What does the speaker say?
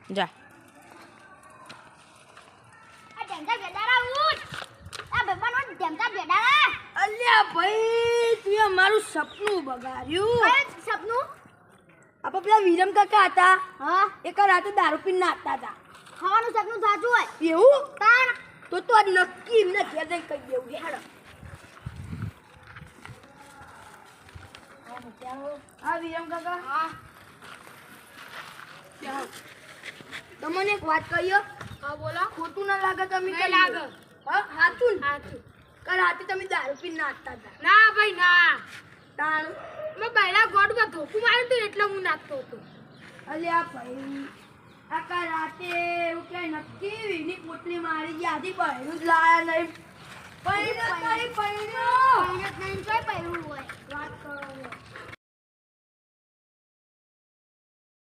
જા આ ઢેમતા બેડારા ઉઠ આ બેબાનો ઢેમતા બેડારા અલ્યા ભાઈ તું મારું સપનું બગાડ્યું કયું સપનું આપણે પેલા વિરમ કાકા હતા હા એક રાતે દારૂ પીને નાચતા હતા ખાવાનું સપનું સાચું હોય એવું તાણ તો આજ નક્કી એમને ઘેર જઈને કહી દેવું છે હેડો હા વિરમ કાકા હા તમને એક વાત કહીએ હા બોલો ખોટું ના લાગે તમે નહીં કહી લાગે. દો. હા હાચું ને? સાચું કાલ રાતે તમે દારૂ પીને નાચતા હતા ના ભાઈ ના તાણ મેં પહેલા ગોડમાં ધોકું માર્યું હતું એટલે હું નાચતો હતો અલ્યા ભાઈ આ કાલ રાતે એવું ક્યાંય નક્કી વીની પોટલી મારી ગયા બહેરું જ લાયા નહીં પહેર્યો જ નહીં, તોય પહેર્યું હોય વાત કરો છો.